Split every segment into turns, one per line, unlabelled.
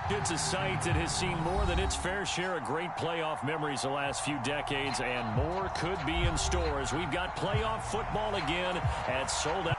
It's a site that has seen more than its fair share of great playoff memories the last few decades, and more could be in store as we've got playoff football again at sold out.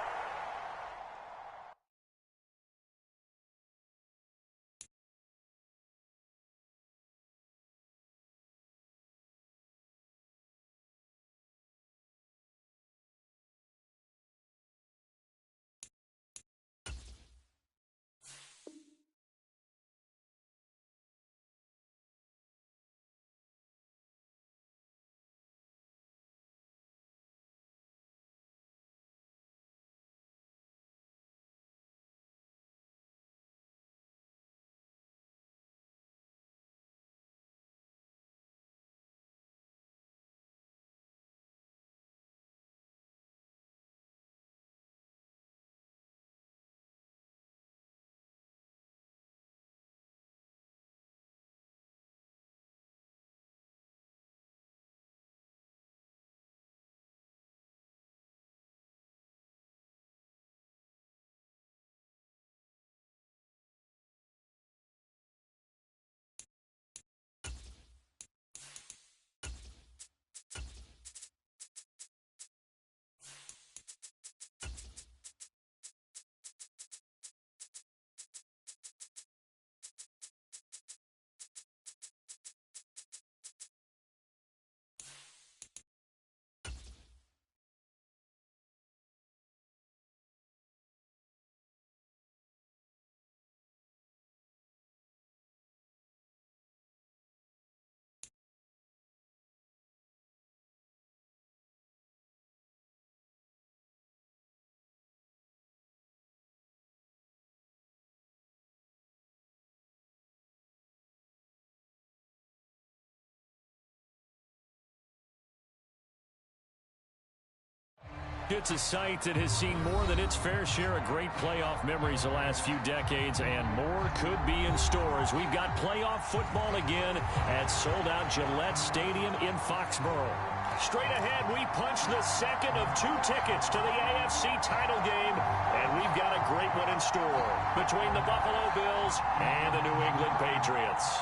It's a site that has seen more than its fair share of great playoff memories the last few decades, and more could be in store as we've got playoff football again at sold-out Gillette Stadium in Foxborough. Straight ahead, we punch the second of two tickets to the AFC title game, and we've got a great one in store between the Buffalo Bills and the New England Patriots.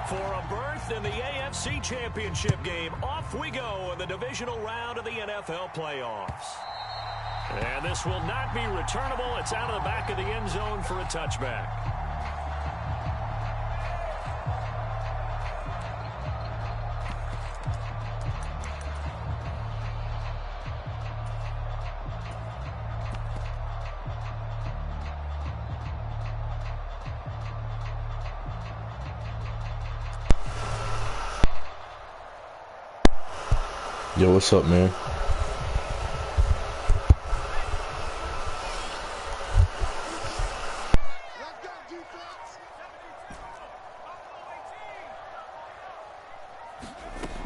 For a berth in the AFC Championship game, off we go in the Divisional Round of the NFL playoffs. And this will not be returnable. It's out of the back of the end zone for a touchback.
Yo, what's up, man?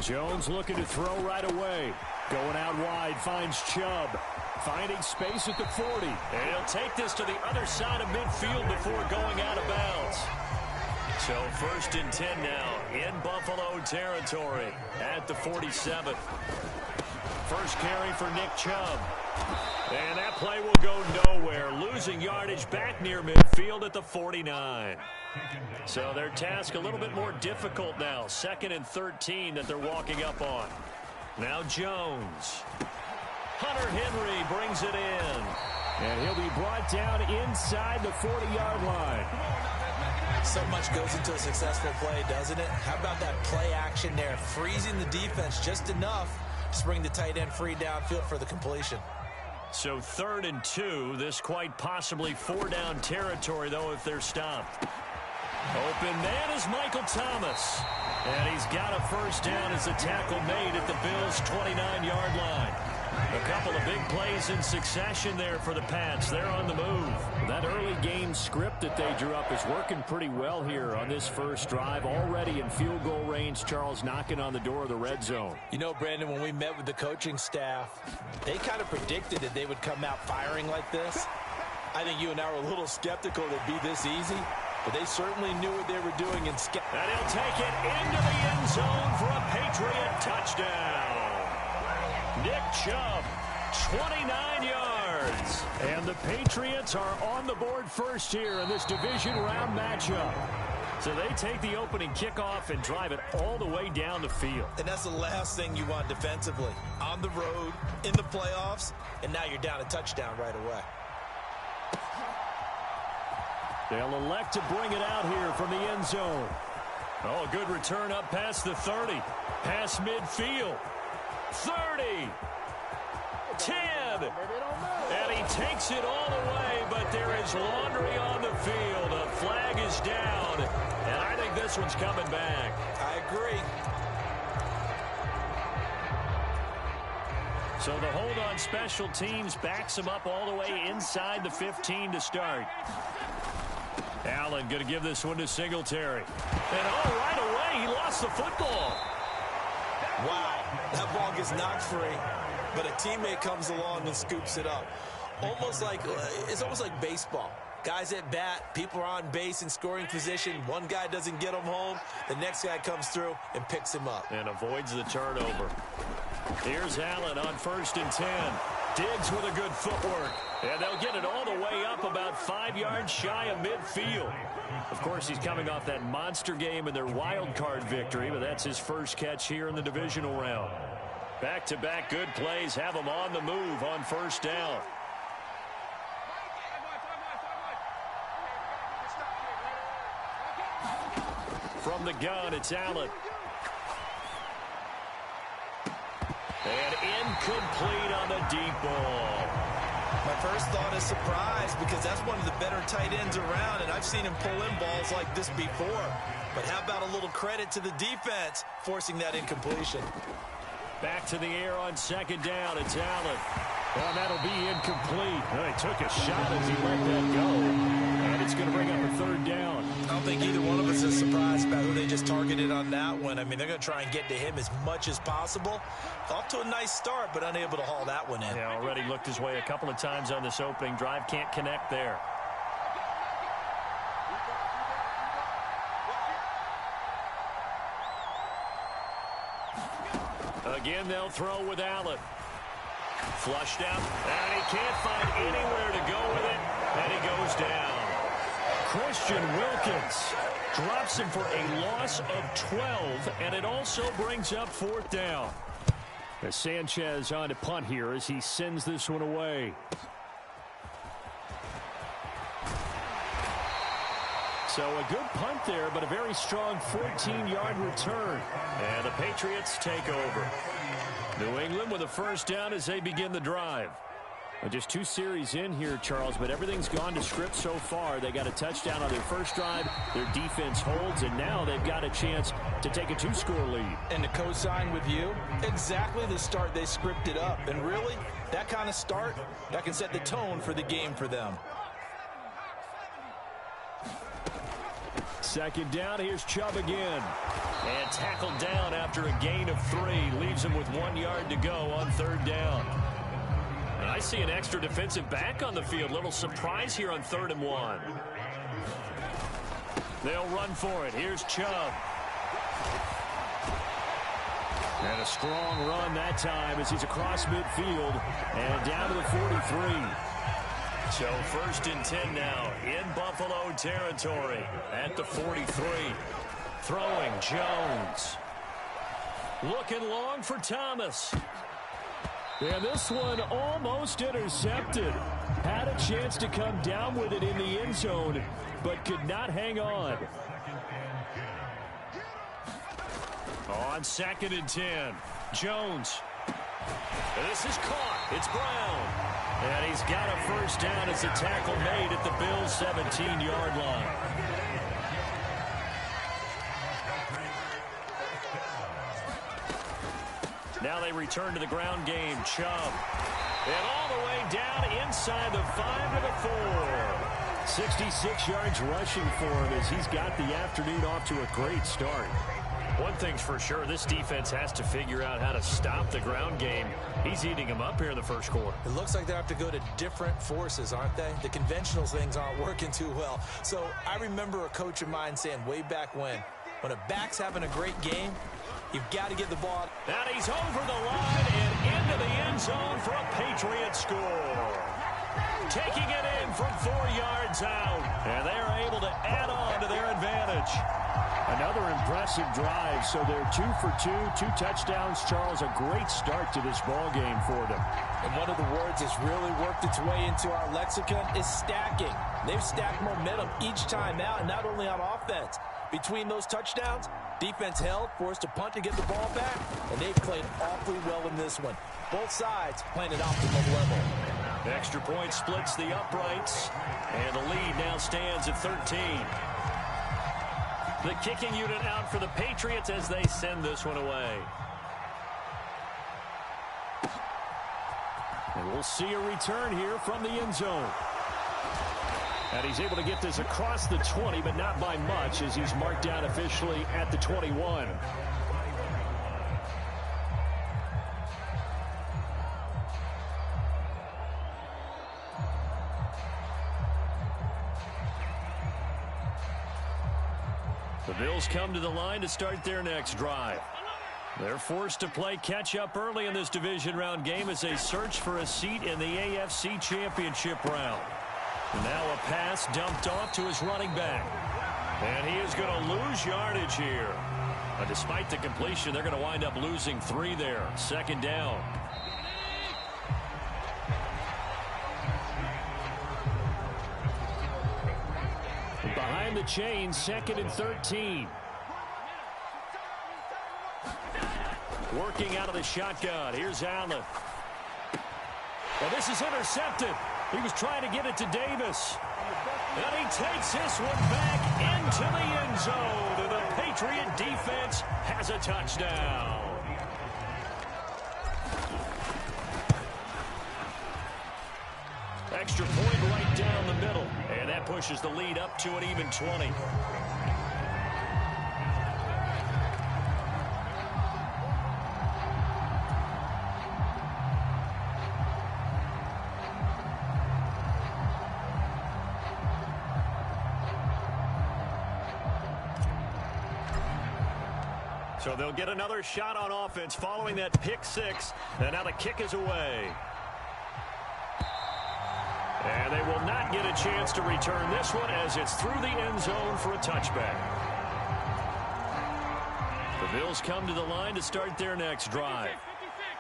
Jones looking to throw right away. Going out wide, finds Chubb. Finding space at the 40. And he'll take this to the other side of midfield before going out of bounds. So 1st and 10 now in Buffalo territory at the 47. First carry for Nick Chubb. And that play will go nowhere. Losing yardage back near midfield at the 49. So their task a little bit more difficult now. 2nd and 13 that they're walking up on. Now Jones. Hunter Henry brings it in. And he'll be brought down inside the 40-yard line.
So much goes into a successful play, doesn't it? How about that play action there? Freezing the defense just enough to bring the tight end free downfield for the completion.
So 3rd and 2. This quite possibly 4-down territory, though, if they're stopped. Open man is Michael Thomas. And he's got a first down as the tackle made at the Bills' 29-yard line. A couple of big plays in succession there for the Pats. They're on the move. That early game script that they drew up is working pretty well here on this first drive. Already in field goal range, Charles, knocking on the door of the red zone.
You know, Brandon, when we met with the coaching staff, they kind of predicted that they would come out firing like this. I think you and I were a little skeptical that it'd be this easy, but they certainly knew what they were doing. And
he'll take it into the end zone for a Patriot touchdown. Nick Chubb, 29 yards. And the Patriots are on the board first here in this division round matchup. So they take the opening kickoff and drive it all the way down the field.
And that's the last thing you want defensively. On the road, in the playoffs, and now you're down a touchdown right away.
They'll elect to bring it out here from the end zone. Oh, good return up past the 30. Past midfield. 30. 10. And he takes it all the way, but there is laundry on the field. A flag is down, and I think this one's coming back.
I agree.
So the hold on special teams backs him up all the way inside the 15 to start. Allen going to give this one to Singletary. And right away, he lost the football.
Wow, that ball gets knocked free, but a teammate comes along and scoops it up. It's almost like baseball. Guys at bat, people are on base in scoring position. One guy doesn't get him home. The next guy comes through and picks him up.
And avoids the turnover. Here's Allen on 1st and 10. Diggs with a good footwork. And they'll get it all the way up about 5 yards shy of midfield. Of course, he's coming off that monster game in their wild card victory, but that's his first catch here in the divisional round. Back-to-back good plays have him on the move on 1st down. From the gun, it's Allen. And incomplete on the deep ball.
My first thought is surprise, because that's one of the better tight ends around, and I've seen him pull in balls like this before. But how about a little credit to the defense forcing that incompletion?
Back to the air on 2nd down. It's Allen. Well, that'll be incomplete. Well, he took a shot as he let that go. And it's going to bring up a 3rd down.
I don't think either one of us is surprised about who they just targeted on that one. I mean, they're going to try and get to him as much as possible. Off to a nice start, but unable to haul that one in.
Yeah, already looked his way a couple of times on this opening drive. Can't connect there. Again, they'll throw with Allen. Flushed out, and he can't find anywhere to go with it, and he goes down. Christian Wilkins drops him for a loss of 12, and it also brings up 4th down. As Sanchez on to punt here as he sends this one away. So a good punt there, but a very strong 14-yard return. And the Patriots take over. New England with a 1st down as they begin the drive. Well, just 2 series in here, Charles, but everything's gone to script so far. They got a touchdown on their first drive. Their defense holds, and now they've got a chance to take a 2-score lead.
And to co-sign with you, exactly the start they scripted up. And really, that kind of start, that can set the tone for the game for them.
2nd down, here's Chubb again. And tackled down after a gain of 3. Leaves him with 1 yard to go on 3rd down. And I see an extra defensive back on the field. Little surprise here on 3rd and 1. They'll run for it. Here's Chubb. And a strong run that time as he's across midfield and down to the 43. So 1st and 10 now in Buffalo territory at the 43. Throwing Jones. Looking long for Thomas. And this one almost intercepted. Had a chance to come down with it in the end zone, but could not hang on. On 2nd and 10, Jones. And this is caught. It's Brown. And he's got a 1st down as a tackle made at the Bills' 17-yard line. Now they return to the ground game. Chubb. And all the way down inside the 5 to the 4. 66 yards rushing for him as he's got the afternoon off to a great start. One thing's for sure, this defense has to figure out how to stop the ground game. He's eating them up here in the first quarter.
It looks like they have to go to different forces, aren't they? The conventional things aren't working too well. So I remember a coach of mine saying way back when a back's having a great game, you've got to get the ball.
And he's over the line and into the end zone for a Patriot score. Taking it in from 4 yards out. And they are able to add on to their advantage. Another impressive drive, so they're 2 for 2, 2 touchdowns. Charles, a great start to this ball game for them.
And one of the words that's really worked its way into our lexicon is stacking. They've stacked momentum each time out, and not only on offense. Between those touchdowns, defense held, forced to punt to get the ball back, and they've played awfully well in this one. Both sides playing at optimal level.
Extra point splits the uprights, and the lead now stands at 13. The kicking unit out for the Patriots as they send this one away. And we'll see a return here from the end zone. And he's able to get this across the 20, but not by much, as he's marked down officially at the 21. The Bills come to the line to start their next drive. They're forced to play catch-up early in this division round game as they search for a seat in the AFC Championship round. Now a pass dumped off to his running back. And he is going to lose yardage here. Despite the completion, they're going to wind up losing 3 there. Second down. Behind the chains, 2nd and 13. Working out of the shotgun. Here's Allen. Well, this is intercepted. He was trying to get it to Davis. And he takes this one back into the end zone. And the Patriot defense has a touchdown. Extra point right down the middle. And that pushes the lead up to an even 20. So they'll get another shot on offense following that pick 6. And now the kick is away. And they will not get a chance to return this one as it's through the end zone for a touchback. The Bills come to the line to start their next drive.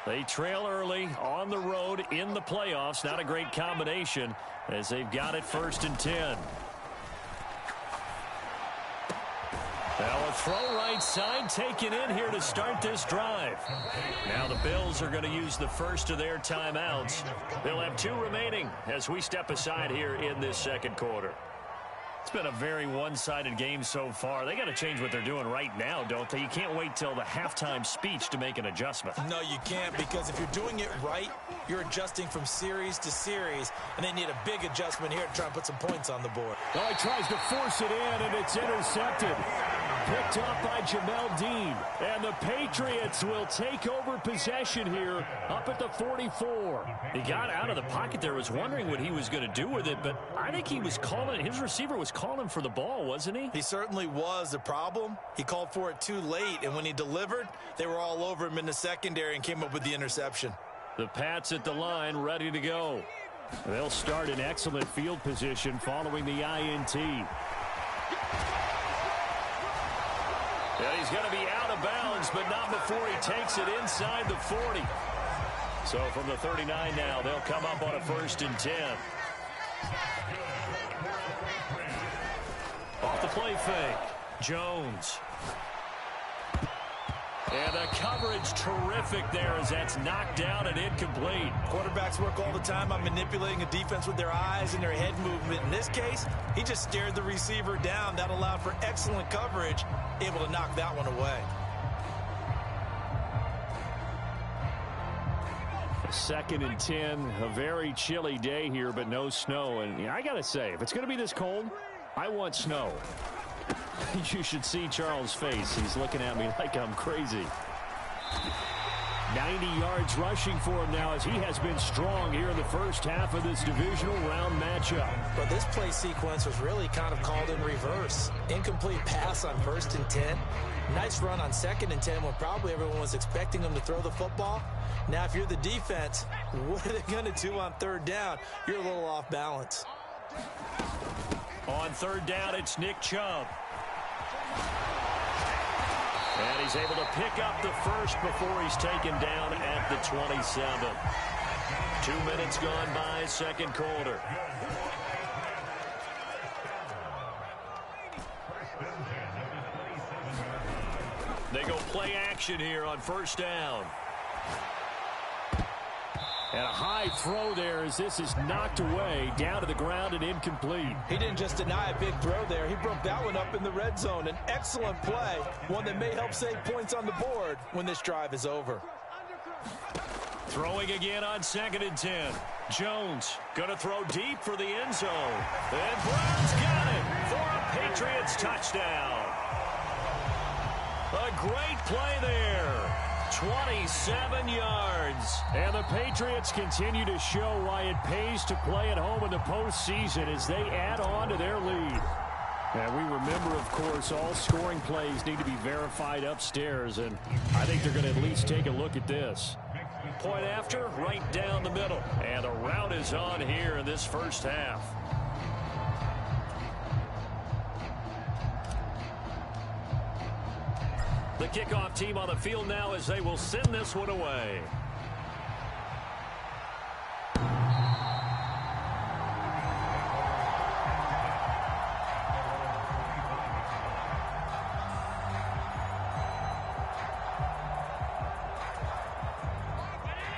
They trail early on the road in the playoffs. Not a great combination as they've got it 1st and 10. Now a throw right side taken in here to start this drive. Now the Bills are going to use the first of their timeouts. They'll have 2 remaining as we step aside here in this second quarter. It's been a very one-sided game so far. They got to change what they're doing right now, don't they? You can't wait till the halftime speech to make an adjustment.
No, you can't, because if you're doing it right, you're adjusting from series to series, and they need a big adjustment here to try and put some points on the board.
Oh, he tries to force it in, and it's intercepted. Picked up by Jamel Dean. And the Patriots will take over possession here up at the 44. He got out of the pocket there, was wondering what he was going to do with it, but I think he was calling, his receiver was calling for the ball, wasn't he?
He certainly was. The problem, he called for it too late, and when he delivered, they were all over him in the secondary and came up with the interception.
The Pats at the line, ready to go. They'll start in excellent field position following the INT. And he's going to be out of bounds, but not before he takes it inside the 40. So from the 39 now, they'll come up on a 1st and 10. Off the play fake, Jones. And the coverage terrific there as that's knocked down and incomplete.
Quarterbacks work all the time on manipulating a defense with their eyes and their head movement. In this case, he just stared the receiver down. That allowed for excellent coverage, able to knock that one away.
2nd and 10, a very chilly day here, but no snow. And I got to say, if it's going to be this cold, I want snow. You should see Charles' face. He's looking at me like I'm crazy. 90 yards rushing for him now as he has been strong here in the first half of this divisional round matchup.
But this play sequence was really kind of called in reverse. Incomplete pass on 1st and 10. Nice run on 2nd and 10 when probably everyone was expecting him to throw the football. Now, if you're the defense, what are they going to do on 3rd down? You're a little off balance.
On 3rd down, it's Nick Chubb. And he's able to pick up the first before he's taken down at the 27. 2 minutes gone by, second quarter. They go play action here on 1st down. And a high throw there as this is knocked away, down to the ground and incomplete.
He didn't just deny a big throw there. He broke that one up in the red zone. An excellent play, one that may help save points on the board when this drive is over.
Throwing again on 2nd and 10. Jones going to throw deep for the end zone. And Brown's got it for a Patriots touchdown. A great play there. 27 yards. And the Patriots continue to show why it pays to play at home in the postseason as they add on to their lead. And we remember, of course, all scoring plays need to be verified upstairs, and I think they're going to at least take a look at this. Point after, right down the middle. And the route is on here in this first half. The kickoff team on the field now as they will send this one away.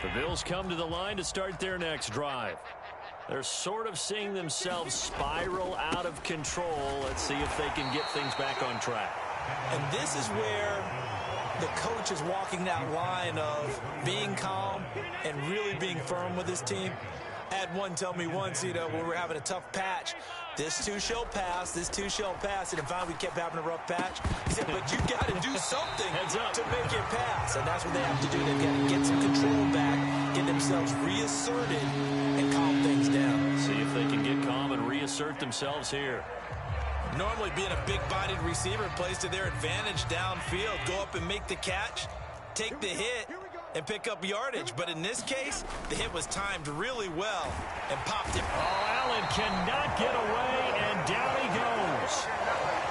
The Bills come to the line to start their next drive. They're sort of seeing themselves spiral out of control. Let's see if they can get things back on track.
And this is where the coach is walking that line of being calm and really being firm with his team. I had one tell me once, when we were having a tough patch, this too shall pass, this too shall pass. And finally we kept having a rough patch. He said, but you got to do something to make it pass. And that's what they have to do. They've got to get some control back, get themselves reasserted, and calm things down.
See if they can get calm and reassert themselves here.
Normally being a big-bodied receiver plays to their advantage downfield. Go up and make the catch, take the hit, and pick up yardage. But in this case, the hit was timed really well and popped it.
Oh, Allen cannot get away, and down he goes.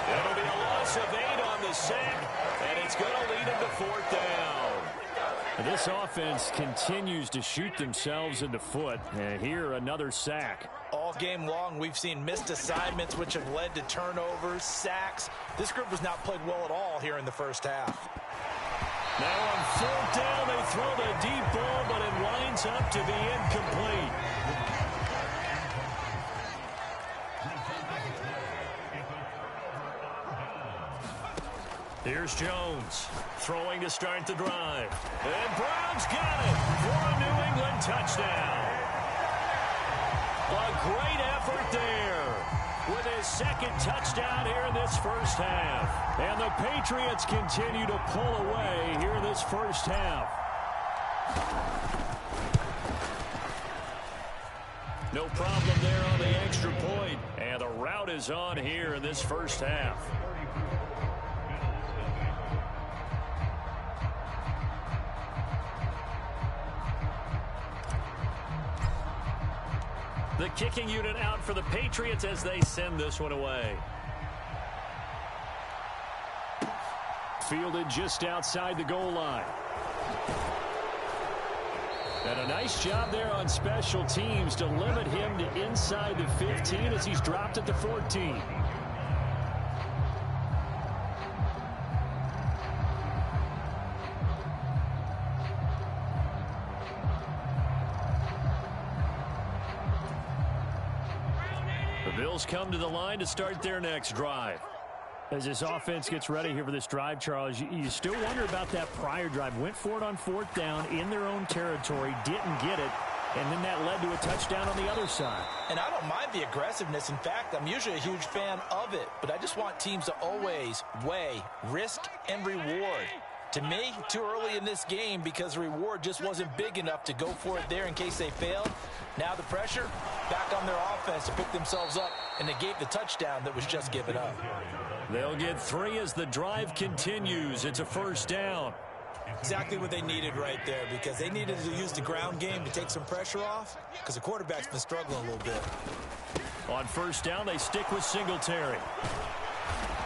It'll be a loss of 8 on the sack, and it's going to lead him to 4th down. This offense continues to shoot themselves in the foot. And here, another sack.
All game long, we've seen missed assignments, which have led to turnovers, sacks. This group has not played well at all here in the first half.
Now on 4th down, they throw the deep ball, but it winds up to be incomplete. Here's Jones throwing to start the drive. And Brown's got it for a New England touchdown. A great effort there with his 2nd touchdown here in this first half. And the Patriots continue to pull away here in this first half. No problem there on the extra point. And the route is on here in this first half. The kicking unit out for the Patriots as they send this one away. Fielded just outside the goal line. And a nice job there on special teams to limit him to inside the 15 as he's dropped at the 14. Bills come to the line to start their next drive. As this offense gets ready here for this drive, Charles, you still wonder about that prior drive. Went for it on 4th down in their own territory, didn't get it. and then that led to a touchdown on the other side.
And I don't mind the aggressiveness. In fact, I'm usually a huge fan of it, but I just want teams to always weigh risk and reward. To me, too early in this game because the reward just wasn't big enough to go for it there in case they failed. Now the pressure back on their offense to pick themselves up, and they gave the touchdown that was just given up.
They'll get 3 as the drive continues. It's a first down.
Exactly what they needed right there, because they needed to use the ground game to take some pressure off because the quarterback's been struggling a little bit.
On first down, they stick with Singletary.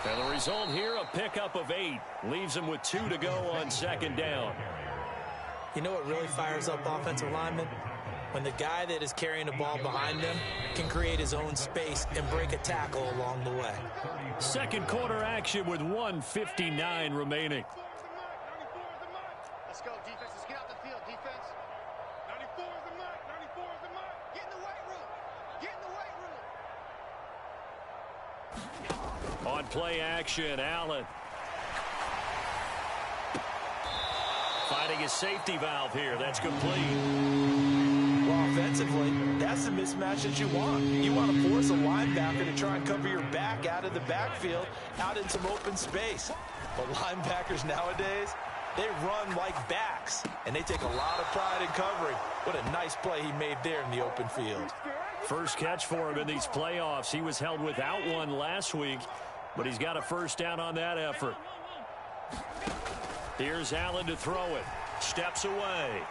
And the result here, a pickup of 8. Leaves them with 2 to go on second down.
You know what really fires up offensive linemen? When the guy that is carrying the ball behind them can create his own space and break a tackle along the way.
Second quarter action with 1:59 remaining.
Let's go, defense. Let's get out the field, defense. 94 is the mark. 94 is the mark. Get in the weight room. Get in the weight room.
On play action, Allen. Finding his safety valve here. That's complete.
Well, offensively, that's the mismatch that you want. You want to force a linebacker to try and cover your back out of the backfield, out in some open space. But linebackers nowadays, they run like backs, and they take a lot of pride in covering. What a nice play he made there in the open field.
First catch for him in these playoffs. He was held without one last week, but he's got a first down on that effort. Here's Allen to throw it. Steps away.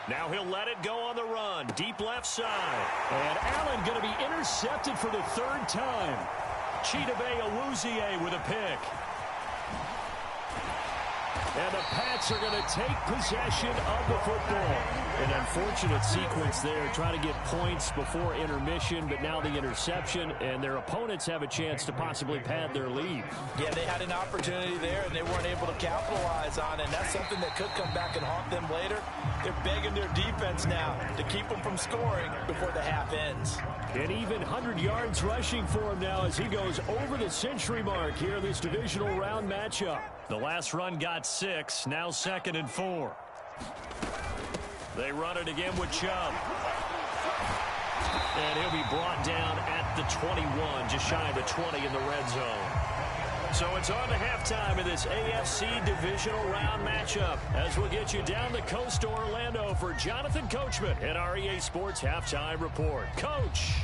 Now he'll let it go on the run. Deep left side. And Allen going to be intercepted for the 3rd time. Chidobe Awuzie with a pick. And the Pats are going to take possession of the football. An unfortunate sequence there, trying to get points before intermission, but now the interception, and their opponents have a chance to possibly pad their lead.
Yeah, they had an opportunity there, and they weren't able to capitalize on it, and that's something that could come back and haunt them later. They're begging their defense now to keep them from scoring before the half ends.
And even 100 yards rushing for him now as he goes over the century mark here in this divisional round matchup. The last run got 6, now 2nd and 4. They run it again with Chubb. And he'll be brought down at the 21, just shy of the 20 in the red zone. So it's on to halftime in this AFC Divisional Round matchup as we'll get you down the coast to Orlando for Jonathan Coachman and our EA Sports Halftime Report. Coach.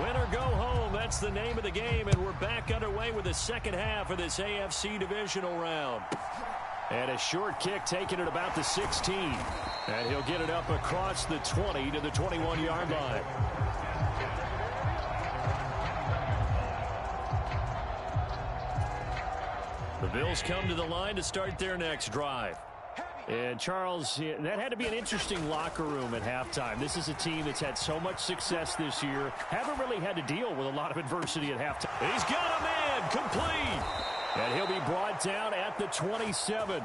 Win or go home, that's the name of the game, and we're back underway with the second half of this AFC Divisional Round. And a short kick taken at about the 16. And he'll get it up across the 20 to the 21-yard line. The Bills come to the line to start their next drive. And, Charles, that had to be an interesting locker room at halftime. This is a team that's had so much success this year. Haven't really had to deal with a lot of adversity at halftime. He's got a man complete. And he'll be brought down at the 27.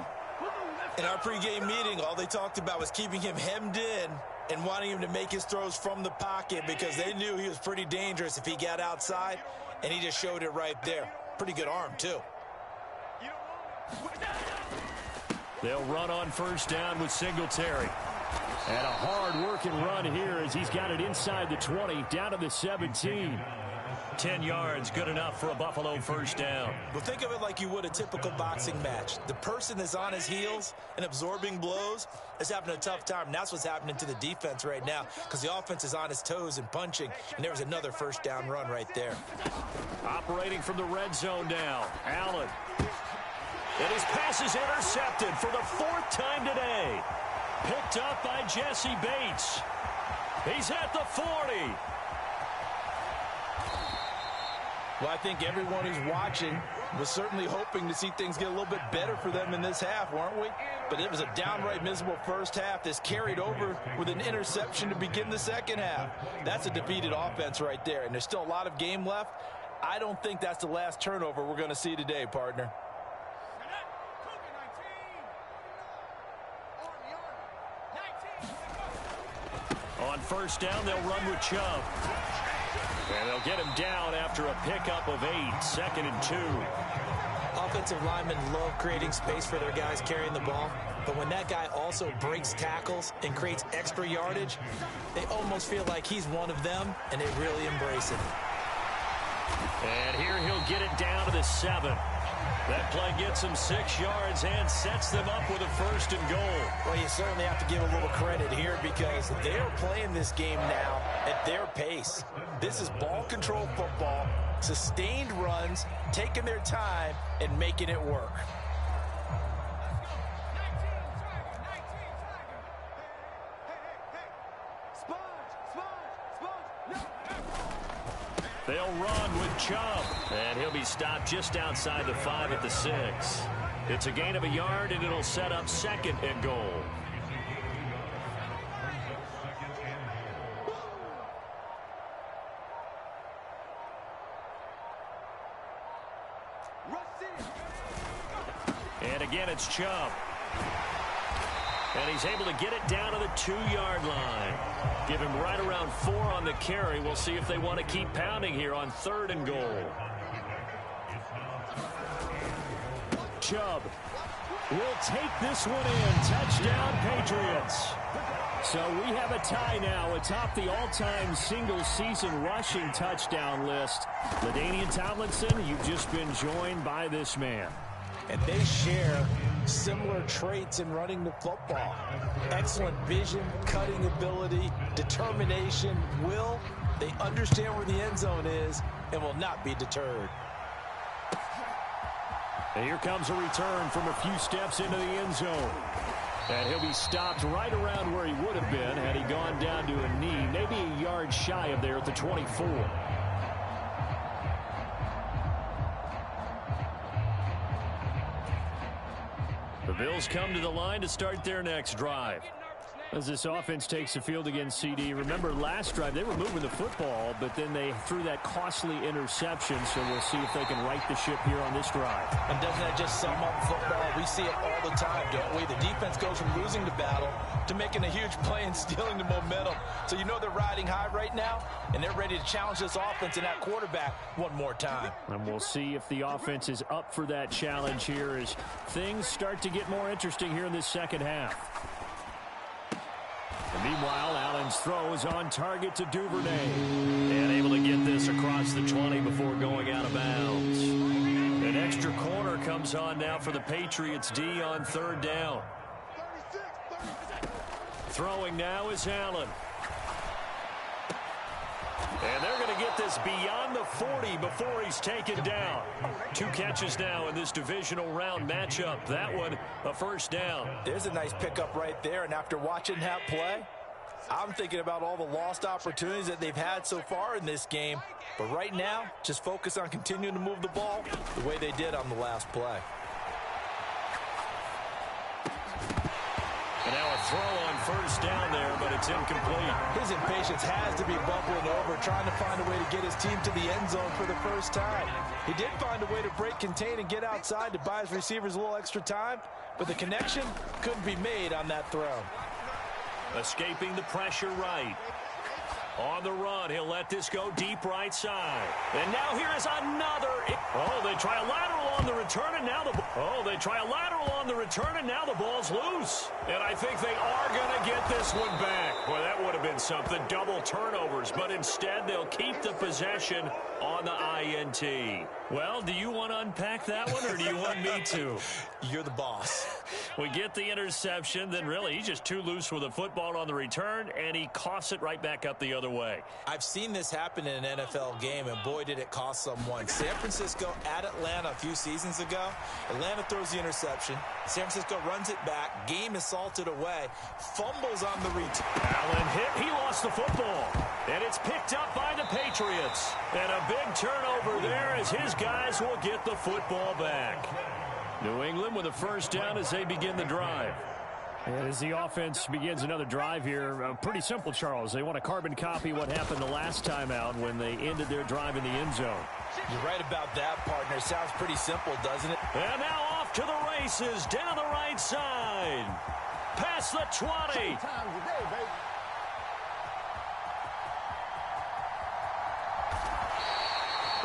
In our pregame meeting, all they talked about was keeping him hemmed in and wanting him to make his throws from the pocket because they knew he was pretty dangerous if he got outside, and he just showed it right there. Pretty good arm, too.
They'll run on first down with Singletary. And a hard-working run here as he's got it inside the 20, down to the 17. 10 yards, good enough for a Buffalo first down.
Well, think of it like you would a typical boxing match. The person that's on his heels and absorbing blows is having a tough time. And that's what's happening to the defense right now because the offense is on his toes and punching. And there was another first down run right there.
Operating from the red zone now, Allen. And his pass is intercepted for the 4th time today. Picked up by Jesse Bates. He's at the 40.
Well, I think everyone who's watching was certainly hoping to see things get a little bit better for them in this half, weren't we? But it was a downright miserable first half that's carried over with an interception to begin the second half. That's a defeated offense right there, and there's still a lot of game left. I don't think that's the last turnover we're going to see today, partner.
On first down, they'll run with Chubb. And they'll get him down after a pickup of 8, 2nd and 2.
offensive linemen love creating space for their guys carrying the ball, but when that guy also breaks tackles and creates extra yardage, they almost feel like he's one of them, and they really embrace it.
And here he'll get it down to the 7. That play gets him 6 yards and sets them up with a 1st and goal.
Well, you certainly have to give a little credit here because they're playing this game now at their pace. This is ball control football, sustained runs, taking their time and making it work.
They'll run with Chubb, and he'll be stopped just outside the 5 at the 6. It's a gain of a yard, and it'll set up 2nd and goal. And again, it's Chubb. And he's able to get it down to the 2-yard line. Give him right around 4 on the carry. We'll see if they want to keep pounding here on 3rd and goal. Chubb will take this one in. Touchdown, Patriots. So we have a tie now atop the all-time single-season rushing touchdown list. LaDainian Tomlinson, you've just been joined by this man.
And they share similar traits in running the football. Excellent vision, cutting ability, determination, will. They understand where the end zone is and will not be deterred.
And here comes a return from a few steps into the end zone. And he'll be stopped right around where he would have been had he gone down to a knee, maybe a yard shy of there at the 24. The Bills come to the line to start their next drive. As this offense takes the field against CD, remember last drive they were moving the football, but then they threw that costly interception, so we'll see if they can right the ship here on this drive.
And doesn't that just sum up football? We see it all the time, don't we? The defense goes from losing the battle to making a huge play and stealing the momentum. So you know they're riding high right now, and they're ready to challenge this offense and that quarterback one more time.
And we'll see if the offense is up for that challenge here as things start to get more interesting here in this second half. And meanwhile, Allen's throw is on target to Duvernay. And able to get this across the 20 before going out of bounds. An extra corner comes on now for the Patriots D on 3rd down. Throwing now is Allen. And they're going to get this beyond the 40 before he's taken down. 2 catches now in this divisional round matchup. That one, a 1st down.
There's a nice pickup right there, and after watching that play, I'm thinking about all the lost opportunities that they've had so far in this game. But right now, just focus on continuing to move the ball the way they did on the last play.
And now a throw on 1st down there, but it's incomplete.
His impatience has to be bubbling over, trying to find a way to get his team to the end zone for the first time. He did find a way to break, contain, and get outside to buy his receivers a little extra time, but the connection couldn't be made on that throw.
Escaping the pressure right. On the run, he'll let this go deep right side. And now here is another. Oh, they try a lateral on the return, and now the ball's loose. And I think they are going to get this one back. Well, that would have been something. Double turnovers, but instead they'll keep the possession on the INT. Well, do you want to unpack that one, or do you want me to?
You're the boss.
We get the interception, then really he's just too loose with the football on the return, and he coughs it right back up the other way.
I've seen this happen in an NFL game, and boy, did it cost someone. San Francisco at Atlanta a few seasons ago. Atlanta throws the interception. San Francisco runs it back. Game is salted away. Fumbles on the return.
Allen hit. He lost the football. And it's picked up by the Patriots. And a big turnover there as his guys will get the football back. New England with a 1st down as they begin the drive. And as the offense begins another drive here, pretty simple, Charles. They want to carbon copy what happened the last time out when they ended their drive in the end zone.
You're right about that, partner. Sounds pretty simple, doesn't it?
And now off to the races, down the right side. Past the 20.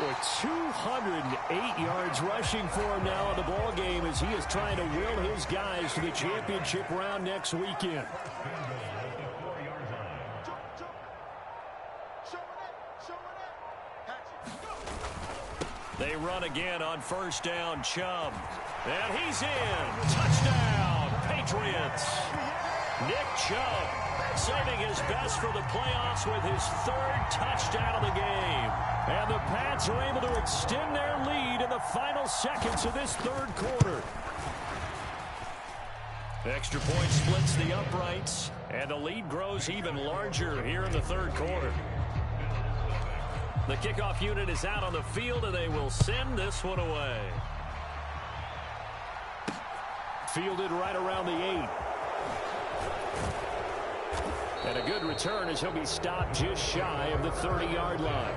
With 208 yards rushing for him now in the ball game as he is trying to will his guys to the championship round next weekend. They run again on first down. Chubb. And he's in. Touchdown, Patriots. Nick Chubb saving his best for the playoffs with his third touchdown of the game. And the Pats are able to extend their lead in the final seconds of this third quarter. Extra point splits the uprights, and the lead grows even larger here in the third quarter. The kickoff unit is out on the field, and they will send this one away. Fielded right around the 8. And a good return as he'll be stopped just shy of the 30-yard line.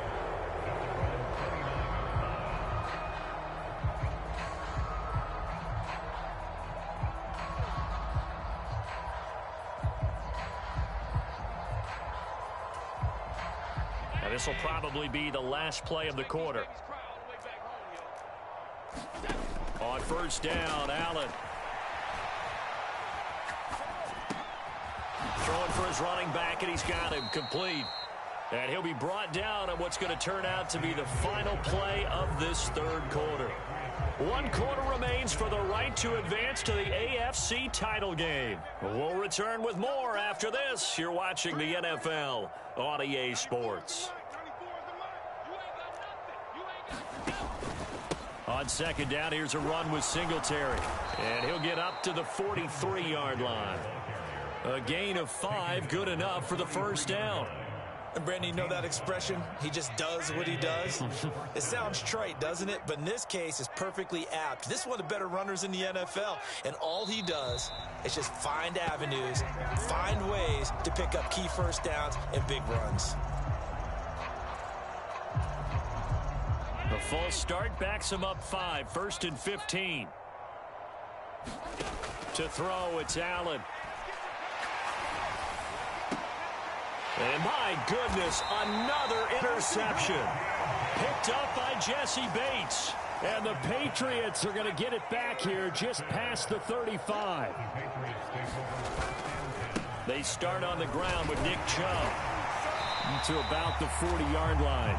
And this will probably be the last play of the quarter. On first down, Allen. Throwing for his running back, and he's got him complete. And he'll be brought down on what's going to turn out to be the final play of this third quarter. 1 quarter remains for the right to advance to the AFC title game. We'll return with more after this. You're watching the NFL on EA Sports. On second down, here's a run with Singletary. And he'll get up to the 43-yard line. A gain of 5, good enough for the first down.
And Brandon, you know that expression? He just does what he does. It sounds trite, doesn't it? But in this case, it's perfectly apt. This is one of the better runners in the NFL. And all he does is just find avenues, find ways to pick up key first downs and big runs.
The false start backs him up 5, 1st and 15. To throw, it's Allen. And my goodness, another interception. Picked up by Jesse Bates. And the Patriots are going to get it back here just past the 35. They start on the ground with Nick Chubb to about the 40-yard line.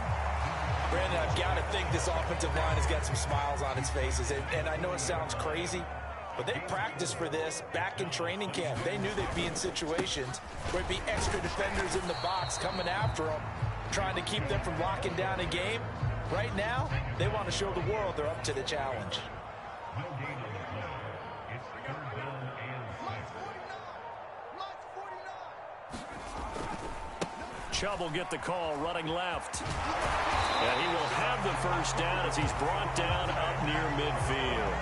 Brandon, I've got to think this offensive line has got some smiles on its faces. And I know it sounds crazy, but they practiced for this back in training camp. They knew they'd be in situations where it'd be extra defenders in the box coming after them, trying to keep them from locking down a game. Right now, they want to show the world they're up to the challenge.
Chubb will get the call running left. And he will have the first down as he's brought down up near midfield.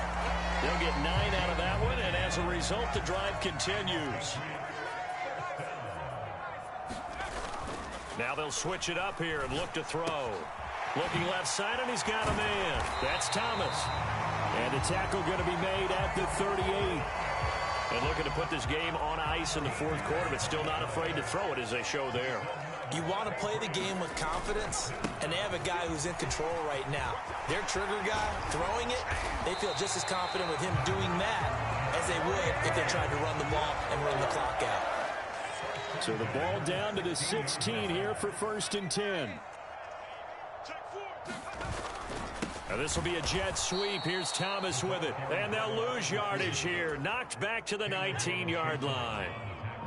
They'll get 9 out of that one, and as a result, the drive continues. Now they'll switch it up here and look to throw. Looking left side, and he's got a man. That's Thomas. And the tackle going to be made at the 38. And looking to put this game on ice in the fourth quarter, but still not afraid to throw it as they show there.
You want to play the game with confidence, and they have a guy who's in control right now. Their trigger guy throwing it, they feel just as confident with him doing that as they would if they tried to run the ball and run the clock out.
So the ball down to the 16 here for 1st and 10. Now this will be a jet sweep. Here's Thomas with it. And they'll lose yardage here. Knocked back to the 19-yard line.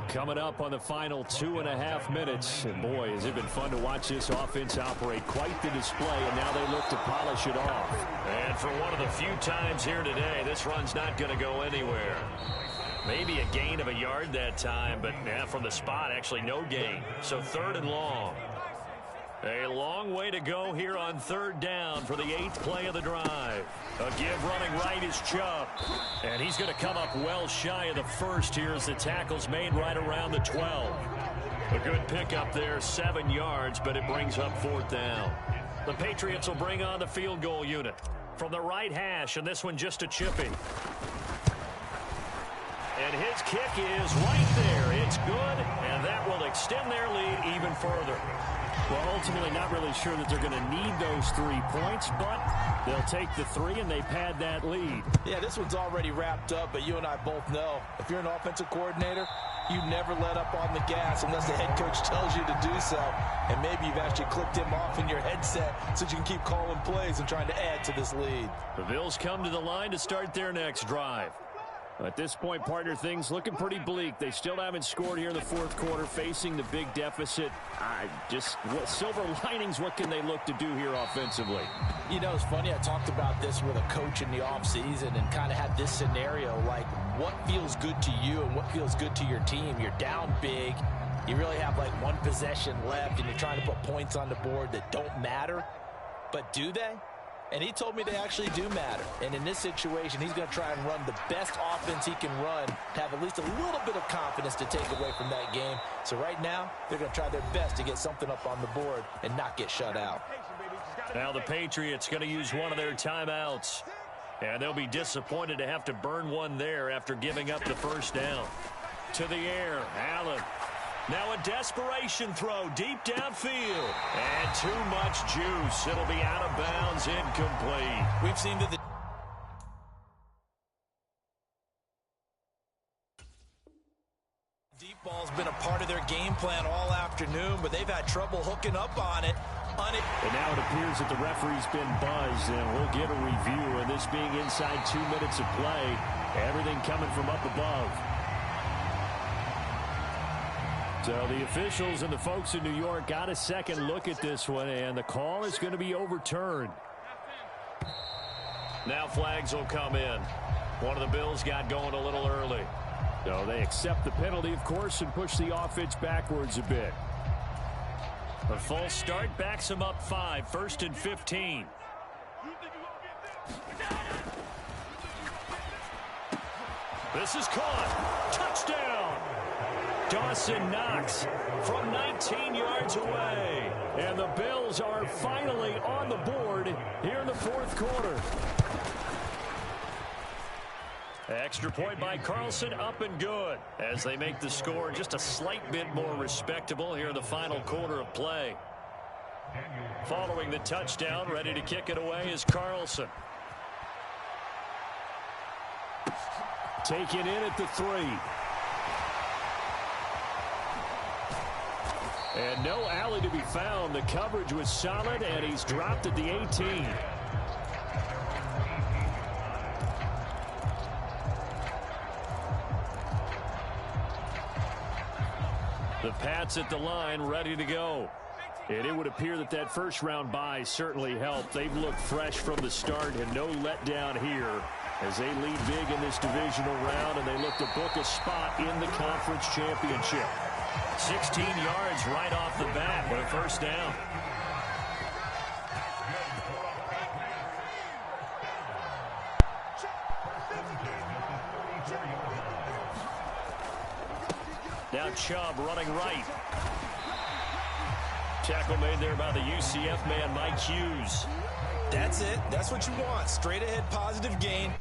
Coming up on the final 2.5 minutes. And boy, has it been fun to watch this offense operate. Quite the display, and now they look to polish it off. And for one of the few times here today, this run's not going to go anywhere. Maybe a gain of a yard that time, but from the spot, actually no gain. So 3rd and long. A long way to go here on 3rd down for the 8th play of the drive. A give running right is Chubb. And he's going to come up well shy of the first here as the tackle's made right around the 12. A good pickup there, 7 yards, but it brings up 4th down. The Patriots will bring on the field goal unit from the right hash, and this one just a chipping. And his kick is right there. It's good, and And that will extend their lead even further. Well, ultimately not really sure that they're going to need those 3 points, but they'll take the 3 and they've had that lead.
Yeah, this one's already wrapped up, but you and I both know if you're an offensive coordinator, you never let up on the gas unless the head coach tells you to do so. And maybe you've actually clicked him off in your headset so you can keep calling plays and trying to add to this lead.
The Bills come to the line to start their next drive. At this point, partner, things looking pretty bleak. They still haven't scored here in the fourth quarter, facing the big deficit. What silver linings, what can they look to do here offensively?
You know, it's funny. I talked about this with a coach in the offseason and kind of had this scenario, like what feels good to you and what feels good to your team. You're down big. You really have like one possession left, and you're trying to put points on the board that don't matter. But do they? And he told me they actually do matter. And in this situation, he's going to try and run the best offense he can run to have at least a little bit of confidence to take away from that game. So right now, they're going to try their best to get something up on the board and not get shut out.
Now the Patriots going to use one of their timeouts. And they'll be disappointed to have to burn one there after giving up the first down. To the air, Allen. Now a desperation throw deep downfield. And too much juice. It'll be out of bounds, incomplete.
We've seen that the deep ball's been a part of their game plan all afternoon, but they've had trouble hooking up on it.
And now it appears that the referee's been buzzed, and we'll get a review. And this being inside 2 minutes of play, everything coming from up above. So the officials and the folks in New York got a second look at this one, and the call is going to be overturned. Now flags will come in. One of the Bills got going a little early. So they accept the penalty, of course, and push the offense backwards a bit. A false start backs them up 5, 1st and 15. This is caught. Touchdown. Dawson Knox from 19 yards away. And the Bills are finally on the board here in the fourth quarter. Extra point by Carlson, up and good, as they make the score just a slight bit more respectable here in the final quarter of play. Following the touchdown, ready to kick it away is Carlson. Taken in at the 3. And no alley to be found. The coverage was solid, and he's dropped at the 18. The Pats at the line, ready to go. And it would appear that that first-round bye certainly helped. They've looked fresh from the start, and no letdown here as they lead big in this divisional round, and they look to book a spot in the conference championship. 16 yards right off the bat with a first down. Now Chubb running right. Tackle made there by the UCF man, Mike Hughes.
That's it. That's what you want. Straight ahead positive gain.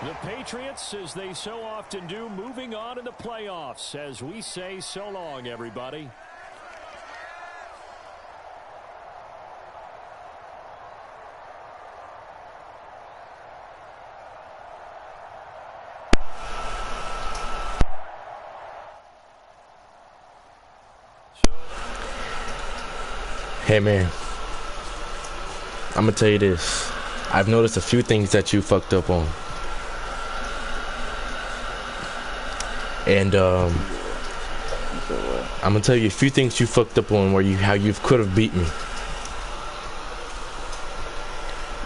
The Patriots, as they so often do, moving on in the playoffs as we say so long, everybody.
Hey man, I'm gonna tell you this. I've noticed a few things that you fucked up on. And I'm gonna tell you a few things you fucked up on where how you could have beat me.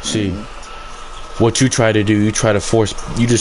See, what you try to do, you try to force, you just